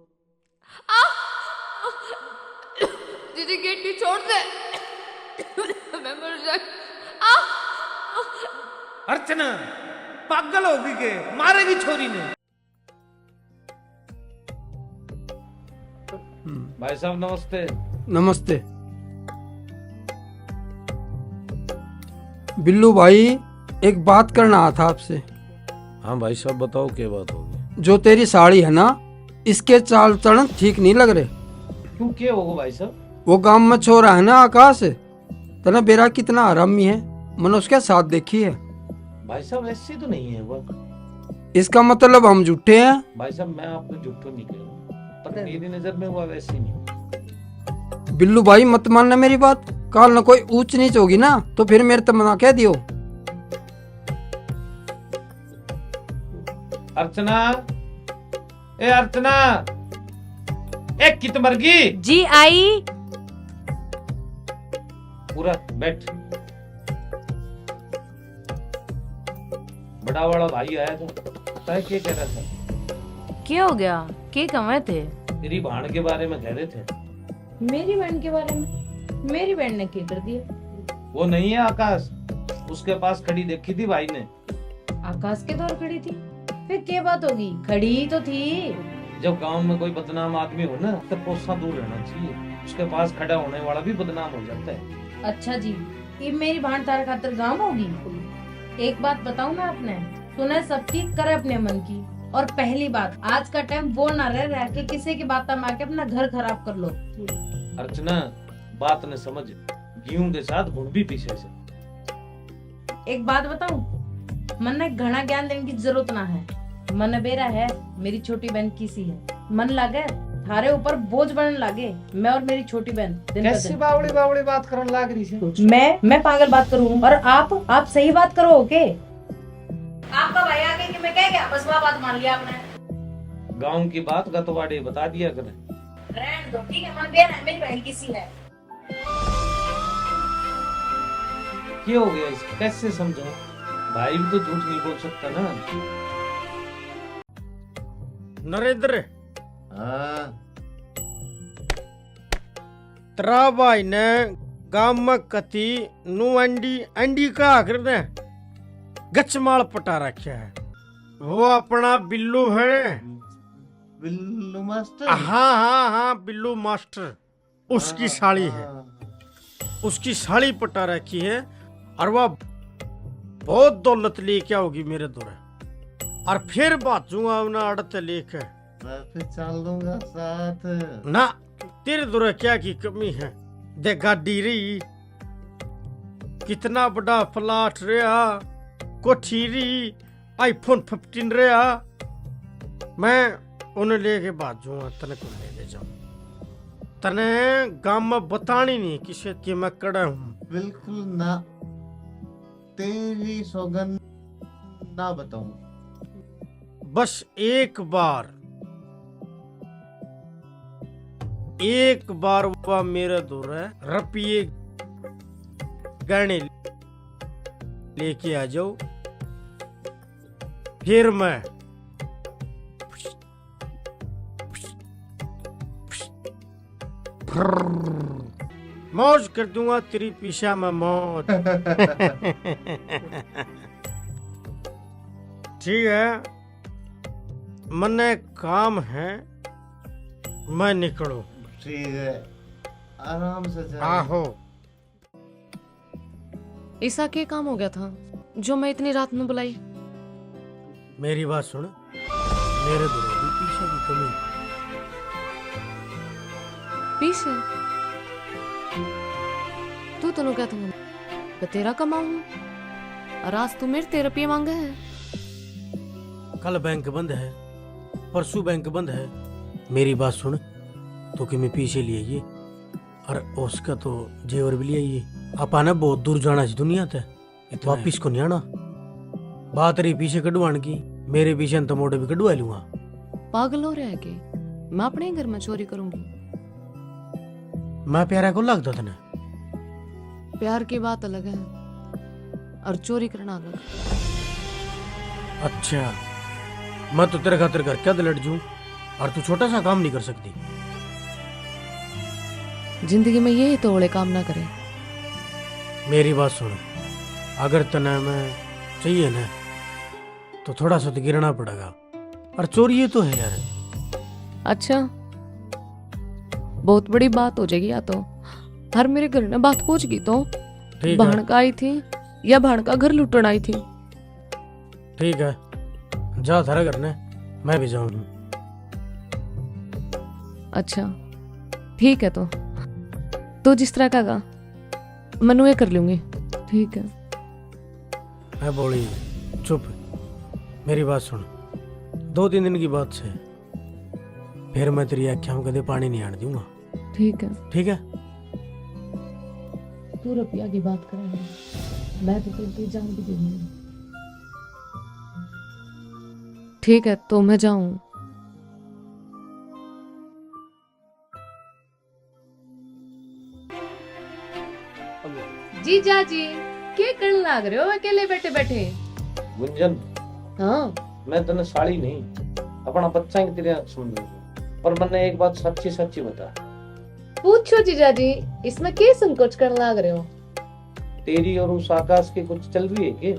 आ! दीदी गेट नहीं छोड़ दे। मैं मर जाऊं। आ! अर्चना पागल होगी के मारेगी छोरी ने। भाई साहब नमस्ते। नमस्ते। बिल्लू भाई, एक बात करना था आपसे। हाँ भाई साहब बताओ क्या बात होगी। जो तेरी साड़ी है ना, इसके चाल चलन ठीक नहीं लग रहे। क्यों क्या होगा भाई साहब? वो गांव में छोरा है ना आकाश, तना बेरा कितना आरामी है, मैंने उसके साथ देखी है। भाई साहब ऐसी तो नहीं है वो। इसका मतलब हम झूठे हैं? भाई साहब मैं आपको झूठो नहीं कह रहा, पर मेरी नजर में वो वैसी नहीं। बिल्लू भाई मत मानना मेरी बात, काल न कोई ऊंच नीच होगी ना तो फिर मेरे तमना कह दियो। अर्चना, ए अर्चना, एक कित मरगी। जी आई। पूरा बैठ। बड़ा वाला भाई आया था, तय क्या कह रहा था? क्या हो गया? के कमाए थे? तेरी भाण के बारे में कह रहे थे। मेरी बहन के बारे में? मेरी बहन ने क्या कर दिया? वो नहीं है आकाश, उसके पास खड़ी देखी थी भाई ने। आकाश के दौर खड़ी थी? फिर क्या बात होगी? खड़ी ही तो थी। जब गांव में कोई बदनाम आदमी हो ना तो कोसा दूर रहना चाहिए, उसके पास खड़ा होने वाला भी बदनाम हो जाता है। अच्छा जी, ये मेरी भान तार खातर गाँव होगी? एक बात बताऊं मैं आपने, सुने सबकी करे अपने मन की। और पहली बात, आज का टाइम वो ना रह के किसी की बात में आके अपना घर खराब कर लो। अर्चना बात न समझ, गेहूं के साथ गुड़ भी पीछे से। एक बात बताऊं, मन ने घना ज्ञान देने की जरूरत ना है। मन बेरा है, मेरी छोटी बहन किसी है। मन लगे थारे ऊपर बोझ बनने लगे, मैं और मेरी छोटी बहन दिन ब कैसी दिन। बावड़ी बावड़ी बात करने लग रही है? मैं पागल बात करूं और आप सही बात करो ओके? आपका भाई आके कि मैं कह गया, बस वह बात मान लिया आपने। गांव की बात गतवाड़ी बता दिया करें। रहने दो, ठीक है? मन बहन है, मेरी बहन किसी है। क्या हो गया इसको, कैसे समझो? भाई भी तो झूठ नहीं बोल सकता ना। नरेंद्र, हाँ तेरा भाई ने गांव में कति नु अंडी का आखिर ने गचमाल पटा रखा है। वो अपना बिल्लू है। बिल्लू मास्टर। हाँ हाँ हाँ, बिल्लू मास्टर उसकी साड़ी है। उसकी साड़ी पटा रखी है और वह बहुत दौलत लेके आओगी मेरे दूर। और फिर बाजूंगा उन्हें अड़ते लेके। मैं फिर चल दूंगा साथ। ना, तेरे दूर क्या की कमी है? दे गाड़ी रही, कितना बड़ा प्लाट रहा, कोठी रही, आईफोन 15 रहा। मैं उन्हें लेके बाजूंगा, तने को ले जाऊं। तने गांव में बतानी नहीं किसी की मैं कड़ा हूँ। बिल्कुल ना, तेरी सौगंध ना बताऊं। बस एक बार वह मेरे दूर है, रुपये गहने लेके आ जाओ, फिर मैं मौज कर दूंगा तेरी पीछा में मौज। ठीक है, मने काम है, मैं निकलूं। ठीक है, आराम से जा। आहो। ऐसा क्या काम हो गया था जो मैं इतनी रात में बुलाई? मेरी बात सुन, मेरे दूर भी पीछे की कमी। पीछे? तू तो क्या था तेरा कमाऊं और आज तू मेरे 13 रुपये मांगे है। कल बैंक बंद है, परसों बैंक बंद है। मेरी बात सुन, तो कि मैं पीछे ले आइए और उसका तो जेवर भी ले आइए। अपना बहुत दूर जाना है दुनिया ते, वापिस को नहीं आना। बात रही पीछे कटवाने की, मेरे पीछे तो मोटे भी कटवा लूंगा। पागल हो रहा है कि मैं अपने ही घर में चोरी करूंगी? मैं प्यारा को लगता था ना। प्यार की बात अलग है और चोरी करना अलग। अच्छा, मैं तो तेरे खातिर घर क्या लड़ जूं और तू छोटा सा काम नहीं कर सकती। जिंदगी में यही तोड़े काम ना करे। मेरी बात सुन, अगर तने में चाहिए ना तो थोड़ा सा तो गिरना पड़ेगा। और चोरी ये तो है यार। अच्छा, बहुत बड़ी बात हो जाएगी। या तो हर मेरे घर में बात पहुंच गई तो ठीक है, बहन का आई थी या बहन का घर लुटन आई थी। ठीक है, जा थारा घर ने, मैं भी जाऊँ। अच्छा ठीक है, तो जिस तरह का गा मनु ये कर लूंगी। ठीक है। मैं बोली चुप, मेरी बात सुन। 2-3 दिन की बात से फिर मैं तेरी आँखों में कदे पानी नहीं आने दूंगा। ठीक है। ठीक है? तू रुपया की बात करेंगे, मैं तो तेरी जान भी दे दूंगी। ठीक है, तो मैं जाऊं। जीजा जी क्या करने लग रहे हो अकेले बैठे बैठे? गुंजन, हाँ मैं तने साड़ी नहीं अपना बच्चा की तरह समझू, पर मैंने एक बात सच्ची सच्ची बता। पूछो जीजा जी, इसमें क्या संकोच करने लग रहे हो? तेरी और उस आकाश की कुछ चल रही है क्या?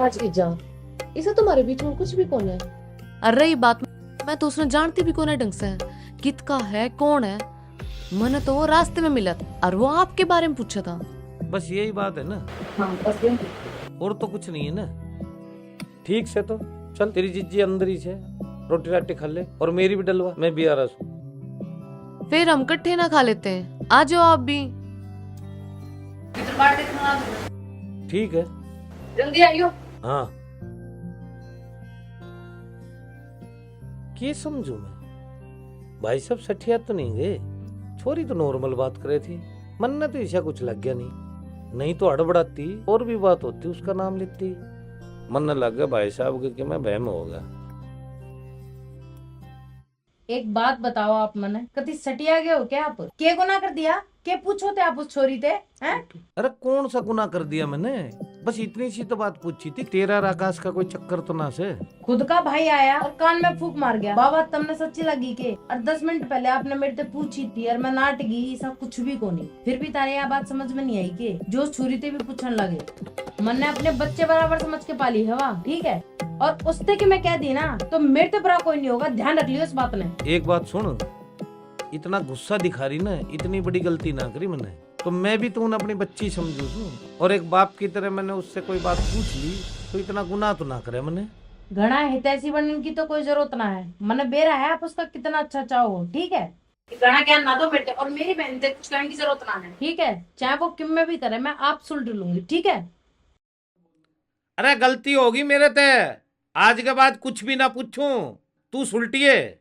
आज जीजा, इसे तुम्हारे बीच में कुछ भी कौन है? अरे ये बात मैं तो उसने जानती भी कौन है ढंग से, कित का है कौन है। मैंने तो वो रास्ते में मिला था और वो आपके बारे में पूछा था। बस यही बात है ना? हाँ बस यही। और तो कुछ नहीं है ना? ठीक से तो चल, तेरी जीजी अंदर ही से रोटी राटी खा ले और मेरी भी डलवा, मैं भी आ रहा हूँ। फिर हम इकट्ठे ना खा लेते हैं, आ जाओ आप भी। ठीक है, जल्दी आइयो। हाँ। क्या समझू मैं? भाई सब सठिया तो नहीं गए, छोरी तो नॉर्मल बात करे थी, मन ने तो ऐसा कुछ लग गया नहीं तो हड़बड़ाती और भी बात होती, उसका नाम लेती। मन न लग गया भाई साहब के कि मैं बहम होगा। एक बात बताओ, आप मने कभी सटिया गए हो क्या? आप क्या गुनाह कर दिया? क्या पूछो थे आप उस छोरी थे हैं? अरे कौन सा गुनाह कर दिया मैंने? बस इतनी सी तो बात पूछी थी, तेरा और आकाश का कोई चक्कर तो ना से। खुद का भाई आया और कान में फूक मार गया, बाबा तुमने सच्ची लगी के? और 10 मिनट पहले आपने मेरे से पूछी थी और मैं नाट गई, ऐसा कुछ भी को नहीं। फिर भी तारे यह बात समझ में नहीं आई के जो छोरी थे भी पूछने लगे। मैंने अपने बच्चे बराबर समझ के पाली है वाह, ठीक है? और उससे कि मैं कह दी ना तो मेरे से बड़ा कोई नहीं होगा, ध्यान रख लियो इस बात ने। एक बात सुन, इतना गुस्सा दिखा रही ना, इतनी बड़ी गलती ना करी मैंने, तो मैं भी तो अपनी बच्ची समझू छू, और एक बाप की तरह मैंने उससे कोई बात पूछ ली तो इतना गुनाह तो ना करे मैंने। घना हितैषी बनने की तो कोई जरूरत ना है, मन बेरा है आप उसका कितना अच्छा चाहो, ठीक है? घना ज्ञान ना दो बेटे, और मेरी बहन से कुछ कहने की जरूरत ना है, ठीक है? चाहे वो किम में भी करे, मैं आप सुलट लूंगी, ठीक है? अरे गलती होगी मेरे ते, आज के बाद कुछ भी ना पूछूं, तू सुलटिए।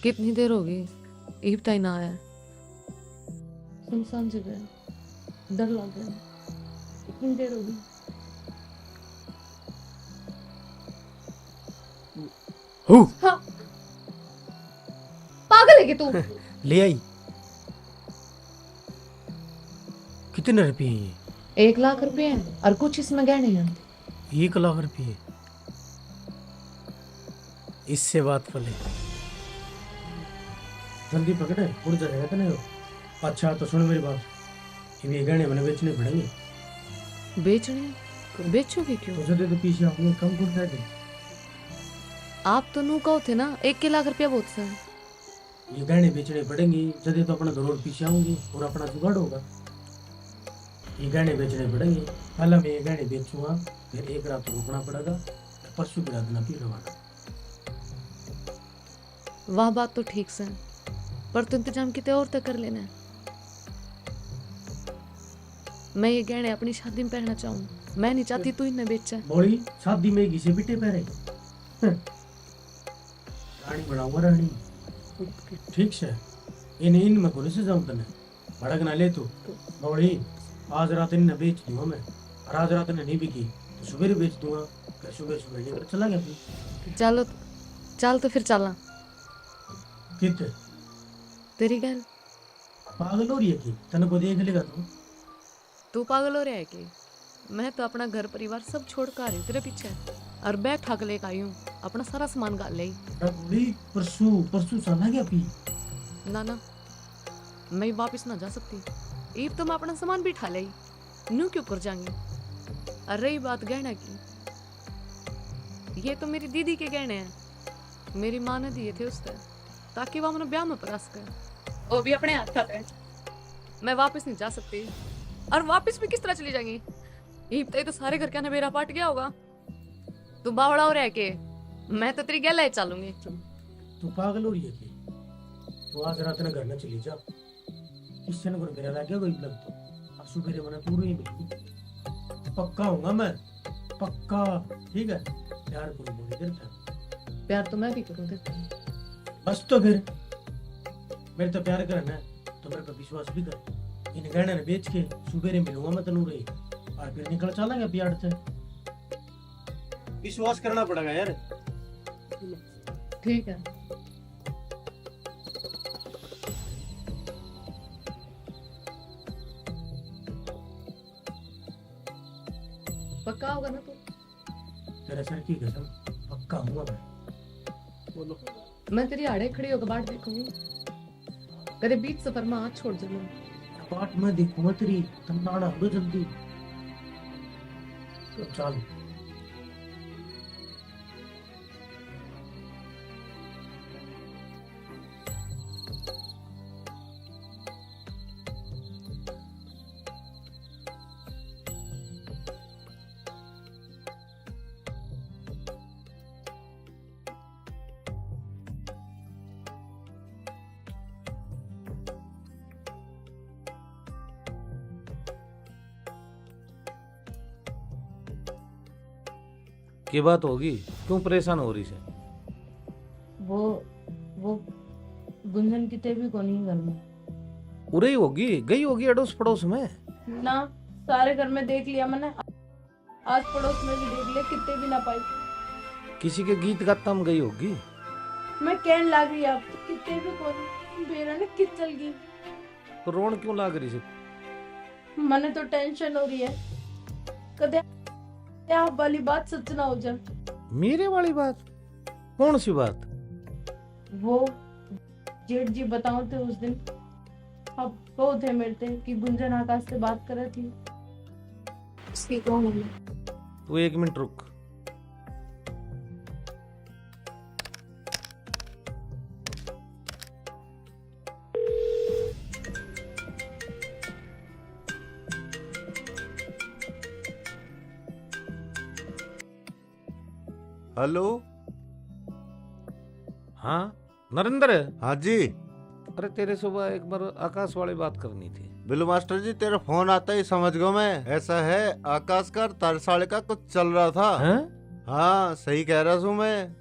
कितनी देर होगी ईब ताई ना आया? सुनसान जगह, डर लग गया। कितनी देर होगी? हाँ। पागल है कि तू? ले आई। कितने रुपये हैं ये? 1 लाख रुपए हैं और कुछ इसमें गहने हैं। 1 लाख रुपये? इससे बात पले जल्दी पकड़े, उड़ जाएगा तो नहीं हो। अच्छा तो सुन मेरी बात, ये गहने मैंने बेचने पड़ेंगे। बेचने? बेचोगे क्यों? तो जल्दी तो पीछे आपने कम कर जाएंगे। आप तो नू कहो थे ना 1 लाख रुपया बहुत सा है। ये गहने बेचने पड़ेंगे, जल्दी तो अपना रोड पीछे आऊंगी और अपना जुगाड़ होगा। ये गहने बेचने पड़ेंगे, पहले मैं ये गहने बेचूंगा, फिर एक रात रुकना पड़ेगा, परसों की रात ना फिर रवाना। वह बात तो ठीक से, पर तो इंतजाम कितने और तक कर लेना है। मैं ये गहने अपनी शादी में पहनना चाहूँ, मैं नहीं चाहती तू इन्हें बेचा। बोली शादी में घिसे पिटे पहरे रानी बनाऊंगा रानी, ठीक से इन मैं कोने से जाऊं तने भड़क ना ले तू। बोली आज रात इन्हें बेच दूंगा मैं, और आज रात इन्हें नहीं बिकी सुबह बेच दूंगा। फिर सुबह सुबह निकल चला गया फिर। चलो चल तो फिर चलना कित तेरी गल। पागल हो रही है कि तने को देख लेगा तू पागल हो रहा है कि मैं तो अपना घर परिवार सब छोड़ कर आ रही हूँ तेरे पीछे और बैग ठाक लेकर आई हूँ अपना सारा सामान गाल ले। अरे परसों परसों चला गया पी। ना ना मैं वापस ना जा सकती। ईब तो मैं अपना सामान भी ठा ली नू क्यों कर जाएंगे। और रही बात गहना की, ये तो मेरी दीदी के गहने हैं। मेरी माँ ने दिए थे उससे ताकि वह अपने ब्याह में परास कर, वो भी अपने हाथ पे। मैं वापस नहीं जा सकती। और वापस भी किस तरह चली जाएंगी। ईब तो सारे घर का नवेरा पाट गया होगा। तू बावड़ा हो रहा है के मैं तो तेरी गला चलूंगी। तू पागल हो रही है कि तू आज रात ने घर न चली जा। किसने को मेरा लग गया कोई लग तो अब सुबह मैंने पूरी ही मिली। पक्का हूँगा मैं, पक्का। ठीक है, प्यार पूरी बोली देर था। प्यार तो मैं भी करूँ तेरे। बस तो फिर मेरे तो प्यार करना है तो मेरे पर विश्वास भी कर। इन गहने ने बेच के सुबह मिलूंगा मैं तनू रही और फिर निकल चलेंगे प्यार से। विश्वास करना पड़ेगा यार। ठीक है। पक्का होगा ना तू। तेरे सर की कसम पक्का हूँ मैं। बोलो। मैं तेरी आड़े खड़ी होकर बाट देखूंगी कदे बीच सफर में हाथ छोड़ जाना। बाट में देखूंगा तेरी तुम नाना हो जल्दी तो चल। की बात होगी, क्यों परेशान हो रही से? वो गुंजन कितने भी को नहीं घर में। उरे ही होगी, गई होगी अड़ोस पड़ोस में। ना सारे घर में देख लिया मैंने, आस पड़ोस में भी देख लिया, कितने भी ना पाई। किसी के गीत गाता में गई होगी। मैं कहने लग रही आप कितने भी को नहीं, बेरा ने कित चल गई। तो रोन क्यों लाग रही से? मने तो टेंशन हो रही है कदे आप वाली बात सच ना हो जाए। मेरे वाली बात? कौन सी बात? वो जेठ जी बताओ थे उस दिन, अब वो थे मेरे थे कि गुंजन आकाश से बात कर रही थी। उसकी कौन है? तू एक मिनट रुक। हेलो। हाँ नरेंद्र। हाँ जी। अरे तेरे सुबह एक बार आकाश वाली बात करनी थी। बिल्लू मास्टर जी, तेरा फोन आता ही समझ गया मैं। ऐसा है, आकाश का तारी साड़ी का कुछ चल रहा था। हैं? हाँ सही कह रहा हूँ मैं।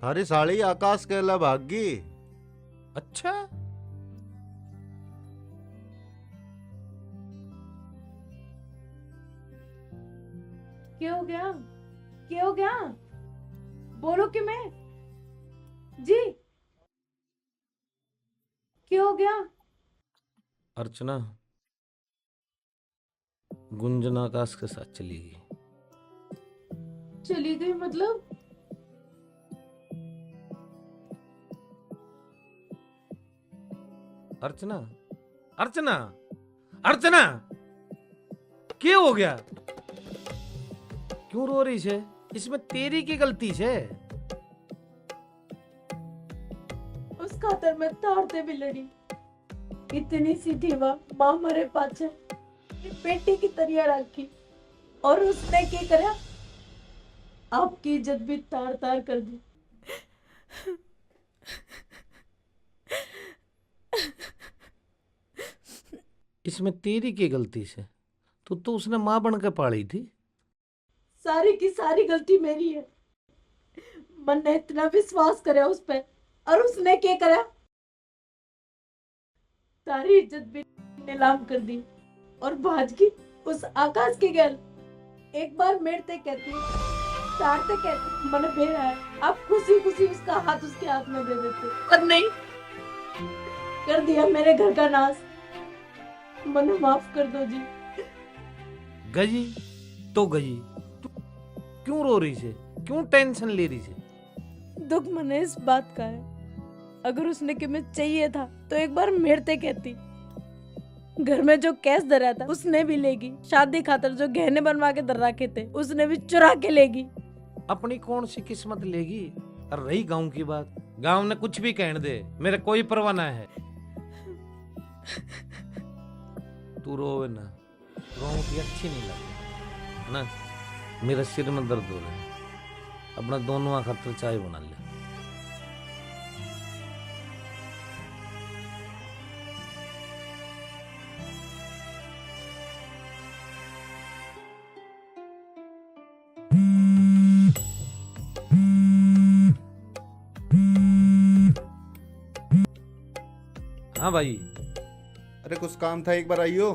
तारी साड़ी आकाश के ला भागी। अच्छा। क्या हो गया? क्या हो गया? बोलो कि मैं जी क्या हो गया? अर्चना गुंजन आकाश के साथ चली गई। चली गई मतलब? अर्चना अर्चना अर्चना क्या हो गया? क्यों रो रही है? इसमें तेरी की गलती है। उस खातर मैं तारते भी लड़ी। इतनी सी दीवा माँ मरे पाछे बेटी की तरिया रखी और उसने क्या करा? आपकी इज्जत भी तार तार कर दी। इसमें तेरी की गलती है। तो उसने माँ बन के पाली थी। सारी की सारी गलती मेरी है। मन ने इतना विश्वास करे उस पे और उसने क्या करा? सारी इज्जत भी नीलाम कर दी और भाज की उस आकाश के गैल। एक बार मेरते कहती, ताड़ते कहती मन बेरा है, आप खुशी खुशी उसका हाथ उसके हाथ में दे देते, पर नहीं, कर दिया मेरे घर का नाश। मन माफ कर दो जी। गई तो गई, तू क्यों रो रही से, क्यों टेंशन ले रही से? दुख मने इस बात का है, अगर उसने कि मैं चाहिए था तो एक बार मेरते कहती। घर में जो कैश धरा था उसने भी लेगी, शादी खातर जो गहने बनवा के धर रखे थे उसने भी चुरा के लेगी। अपनी कौन सी किस्मत लेगी? और रही गांव की बात, गांव ने कुछ भी कहने दे, मेरे कोई परवाह ना है। तू रोवे ना, गांव की अच्छी नहीं लगती ना। मेरा सिर में दर्द हो रहा है, अपना दोनों खातर चाय बना ले। हाँ भाई, अरे कुछ काम था, एक बार आइयो।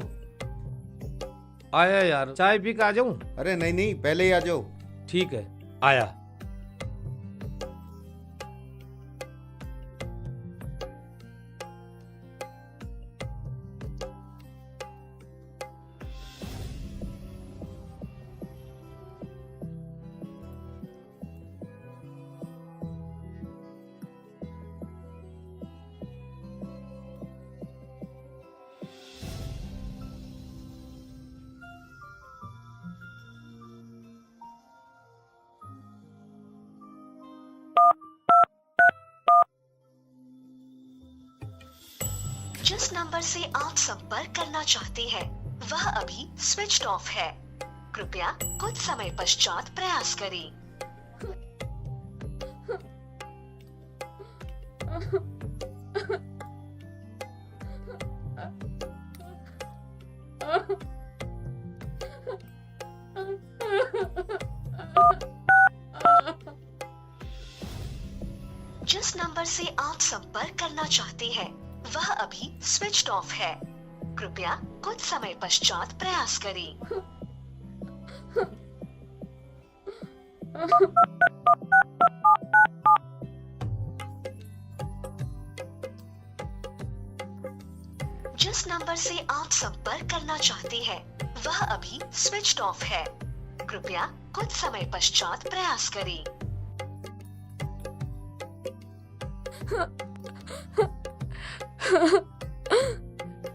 आया यार, चाय पी के आ जाऊं? अरे नहीं नहीं, पहले ही आ जाओ। ठीक है, आया। जिस नंबर से आप संपर्क करना चाहते हैं वह अभी स्विच ऑफ है, कृपया कुछ समय पश्चात प्रयास करें। जिस नंबर से आप संपर्क करना चाहते हैं वह अभी स्विच ऑफ है, कृपया कुछ समय पश्चात प्रयास करें। जिस नंबर से आप संपर्क करना चाहते हैं वह अभी स्विच ऑफ है, कृपया कुछ समय पश्चात प्रयास करें।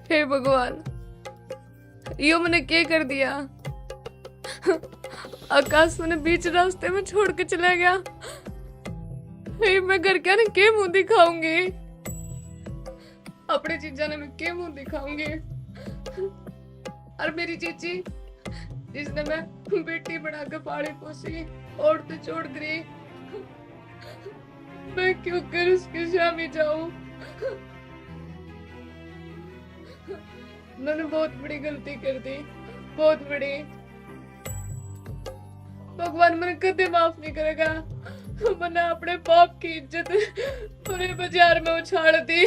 हे भगवान, यो मैंने क्या कर दिया? आकाश मैंने बीच रास्ते में छोड़ के चला गया। हे मैं घर क्या ने के मुंह दिखाऊंगी? अपनी चीजा ने मैं के मुंह दिखाऊंगी? और मेरी चीची जिसने मैं बेटी बना के पाली पोसी और तो छोड़ गई, मैं क्यों कर उसके स्वामी जाऊं? मैंने बहुत बड़ी गलती कर दी, बहुत बड़ी। भगवान मैंने कदे माफ नहीं करेगा। मैंने अपने पाप की इज्जत पूरे बाजार में उछाल दी।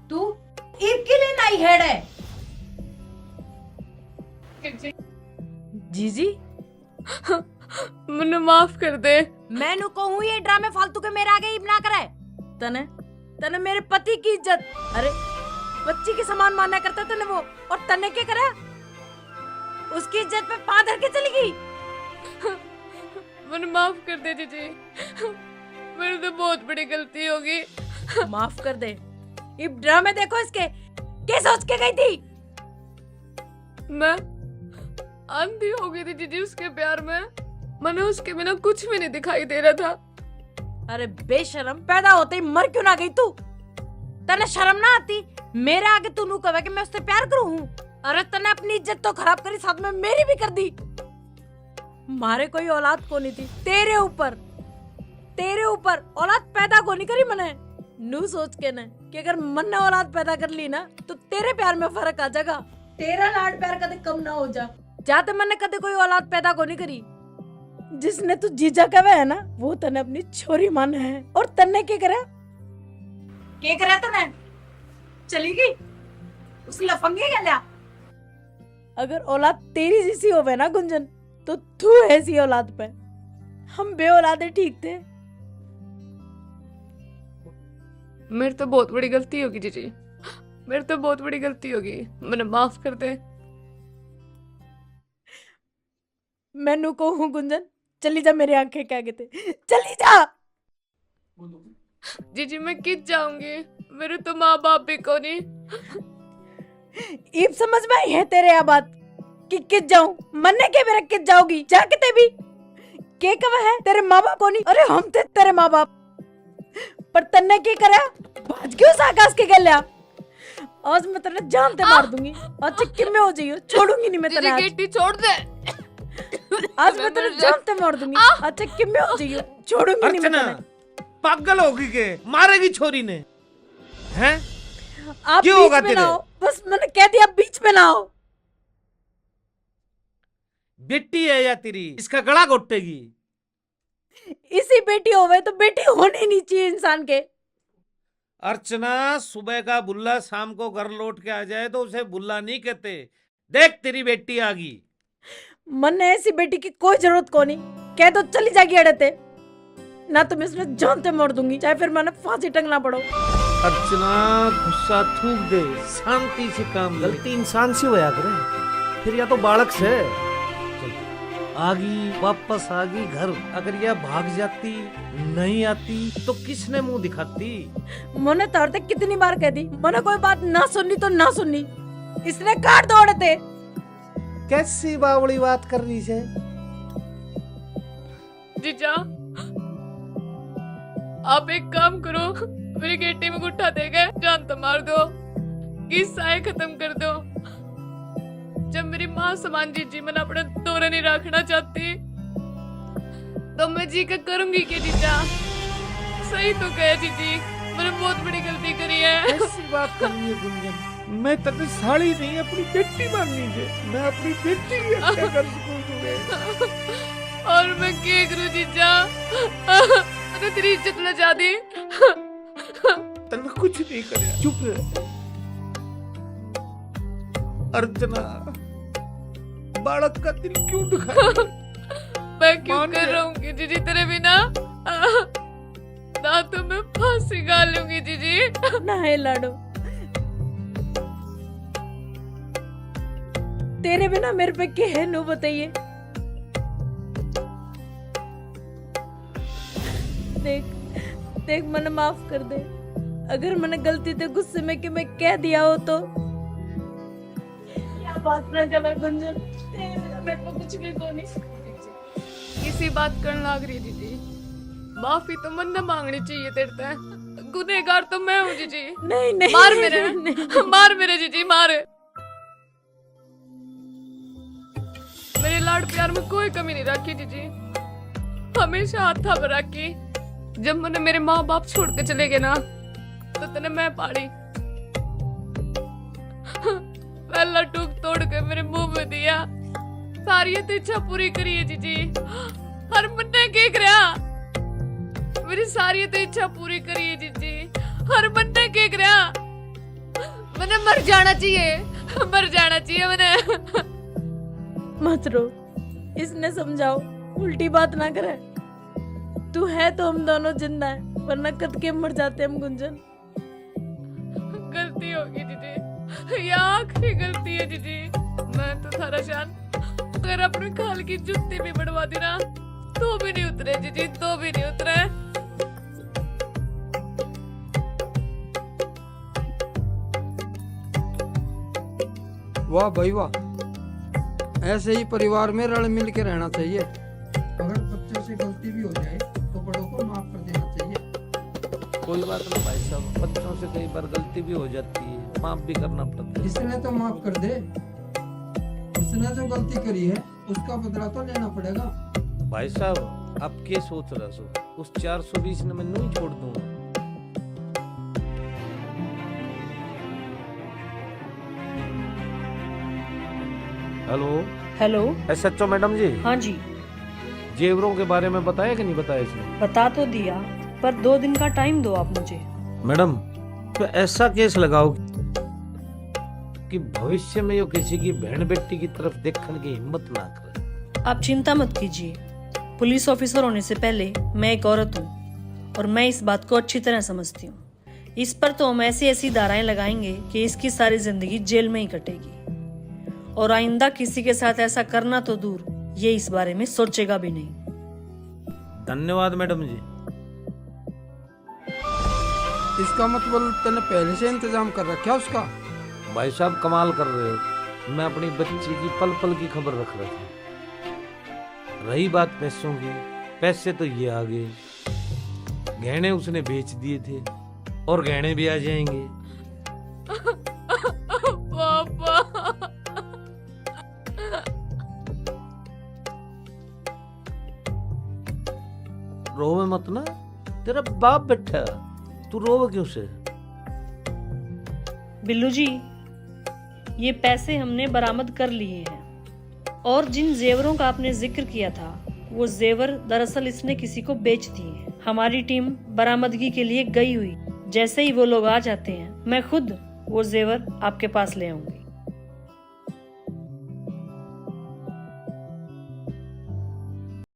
तू ईद के लिए नहीं हेड है जीजी, मैंने माफ कर दे। मैनू कहूँ ये ड्रामे फालतू के मेरे आगे इब ना करे। तने तने मेरे पति की इज्जत, अरे बच्ची के समान माना करता तने वो, और तने क्या करा? उसकी इज्जत पे पाँव धर के चली गई। मैंने माफ कर दे जीजी, मेरी तो बहुत बड़ी गलती होगी। माफ कर दे। ये ड्रामे देखो इसके, क्या सोच के गई थी? मैं अंधी हो गई थी जीजी उसके प्यार में। मैंने उसके बिना कुछ भी नहीं दिखाई दे रहा था। अरे बेशरम, पैदा होते ही मर क्यों ना गई तू? तने शर्म ना आती? मेरे आगे तू नू कहे कि मैं उससे प्यार करूं? अरे तने अपनी इज्जत तो खराब करी, साथ में मेरी भी कर दी। मारे कोई औलाद को नहीं थी, तेरे ऊपर औलाद पैदा को नहीं करी मैंने। नू सोच के न कि अगर मन ने औलाद पैदा कर ली ना तो तेरे प्यार में फर्क आ जाएगा, तेरा लाड प्यार कदे कम ना हो जा। जाते मैंने कदे कोई औलाद पैदा को नहीं करी। जिसने तू जीजा कहे है ना, वो तने अपनी छोरी माने है। और तन्ने के करे तने चली गई उस लफंगे के लिया। अगर औलाद तेरी जैसी होवे ना गुंजन, तो तू ऐसी औलाद पे, हम बे औलादे ठीक थे। मेरी तो बहुत बड़ी गलती होगी जीजी, मेरी तो बहुत बड़ी गलती होगी, मैंने माफ कर दे। मैनू कहूँ गुंजन, चली जा मेरी आंखें क्या कहते, चली जा। जीजी मैं किस जाऊंगी, मेरे तो माँ बाप भी को नहीं। ईब समझ में आई है तेरे यह बात कि किस जाऊं, मन्ने के मेरे किस जाओगी, जा किते भी के कवा है तेरे माँ बाप को नहीं। अरे हम थे तेरे माँ बाप, पर तन्ने के करे भाज क्यों आकाश के गल लिया। आज मैं तेरे जान ते मार दूंगी, आज चक्की में हो जाइयो, छोड़ूंगी नहीं मैं तेरे। जीजी गेटी छोड़ दे। आज मैं तेरे जान ते मार दूंगी, आज चक्की में हो जाइयो, छोड़ूंगी नहीं मैं अर्चना तेरे। पागल होगी के मारेगी छोरी ने हैं? आप क्यों बीच होगा में तेरे? ना हो, बस मैंने कह दिया बीच में ना हो। बेटी है या तेरी, इसका गला घोटेगी। इसी बेटी होवे तो बेटी होनी नहीं चाहिए इंसान के। अर्चना सुबह का बुल्ला शाम को घर लौट के आ जाए तो उसे बुल्ला नहीं कहते। देख तेरी बेटी आ गई। मन ने ऐसी बेटी की कोई जरूरत को नहीं, कह तो चली जाएगी अड़ते ना, तो मैं इसमें जानते मोड़ दूंगी, चाहे फिर मैंने फांसी टंगना पड़ो। अर्चना गुस्सा थूक दे, शांति से काम। गलती इंसान से होया करे, फिर या तो बालक से। आगी वापस आगी घर, अगर यह भाग जाती नहीं आती तो किसने मुंह दिखाती। मैंने तारते कितनी बार कह दी, मैंने कोई बात ना सुननी तो ना सुननी, इसने काट दो अड़ते। कैसी बावड़ी बात कर रही है जीजा आप एक काम करो, मेरी गेटी में गुट्ठा दे गए, जान तो मार दो, किस्सा खत्म कर दो। जब मेरी माँ समान जीजी मैंने अपने दौरे नहीं रखना चाहती, तो मैं जी का करूंगी क्या जीजा? सही तो कहे जीजी, मैंने बहुत बड़ी गलती करी है। ऐसी बात कर रही है गुंजन, मैं तेरी साड़ी नहीं अपनी बेटी मांगनी है, मैं अपनी बेटी की हत्या कर सकूं तुम्हें। और मैं क्या करूं जीजा? मैंने तेरी इज्जत लजा दी। तने कुछ नहीं करे, चुप रह। अर्चना बालक का दिल क्यों दुखाए? मैं क्यों मान कर ले। रहूंगी जीजी तेरे बिना? ना तो मैं फांसी गा लूंगी जीजी। ना है लाडो, तेरे बिना मेरे पे क्या है नो बताइए। देख देख मैंने माफ कर दे, अगर मैंने गलती से गुस्से में कि मैं कह दिया हो तो। क्या बात ना कर गुंजन, मेरे को कुछ भी को नहीं। किसी बात करने लग रही जीजी, माफी तो मन मांगनी चाहिए तेरे से, गुनहगार तो मैं हूँ जीजी। नहीं नहीं मार मेरे, नहीं। मार मेरे जीजी मार। मेरे लाड प्यार में कोई कमी नहीं रखी जीजी, हमेशा हाथ पर रखी। जब मैंने मेरे माँ बाप छोड़ के चले गए ना, तो तने मैं पाड़ी, पहला टूक तोड़ के मेरे मुंह में दिया, सारी तो इच्छा पूरी करी है जीजी। हर मन्ने के करया, मेरी सारी तो इच्छा पूरी करी है जीजी, हर मन्ने के करया। मैंने मर जाना चाहिए, मर जाना चाहिए मैंने। मत रो, इसने समझाओ, उल्टी बात ना करे। तू है तो हम दोनों जिंदा है, वरना कद के मर जाते हम गुंजन। गलती होगी जीजी, ये आखिरी गलती है जीजी। मैं तो थारा शान अगर अपने खाल की जुत्ती भी बढ़वा दी ना, तो भी नहीं उतरे जीजी, तो भी नहीं उतरे। वाह भाई वाह, ऐसे ही परिवार में रल मिल के रहना चाहिए। अगर बच्चों से गलती भी हो जाए तो बड़ों को माफ कर देना चाहिए। कोई बात ना भाई साहब, बच्चों से कई बार गलती भी हो जाती है, माफ भी करना पड़ता है। इसने तो माफ कर दे, उसने जो गलती करी है उसका बदला तो लेना पड़ेगा। भाई साहब आप क्या सोच रहे हो? उस 420 ने मैं नहीं छोड़ दूंगा। Hello hello. एसएचओ मैडम जी, हाँ जी, जेवरों के बारे में बताया कि नहीं बताया इसने? बता तो दिया, पर 2 दिन का टाइम दो आप मुझे। मैडम, तो ऐसा केस लगाओ कि भविष्य में यो किसी की बहन बेटी की तरफ देखने की हिम्मत ना करे। आप चिंता मत कीजिए, पुलिस ऑफिसर होने से पहले मैं एक औरत हूँ और मैं इस बात को अच्छी तरह समझती हूँ। इस पर तो हम ऐसी ऐसी धाराएं लगाएंगे कि इसकी सारी जिंदगी जेल में ही कटेगी, और आइंदा किसी के साथ ऐसा करना तो दूर, ये इस बारे में सोचेगा भी नहीं। धन्यवाद मैडम जी। इसका मतलब तूने पहले से इंतजाम कर रखा है उसका? भाई साहब कमाल कर रहे हो, मैं अपनी बच्ची की पल पल की खबर रख रहा था। रही बात पैसों की, पैसे तो ये आ गए, गहने उसने बेच दिए थे और गहने भी आ जाएंगे। पापा। रोवे मत ना, तेरा बाप बैठा, तू रोवे क्यों से? बिल्लू जी, ये पैसे हमने बरामद कर लिए हैं, और जिन जेवरों का आपने जिक्र किया था, वो जेवर दरअसल इसने किसी को बेच दिए हैं। हमारी टीम बरामदगी के लिए गई हुई, जैसे ही वो लोग आ जाते हैं मैं खुद वो जेवर आपके पास ले आऊंगी।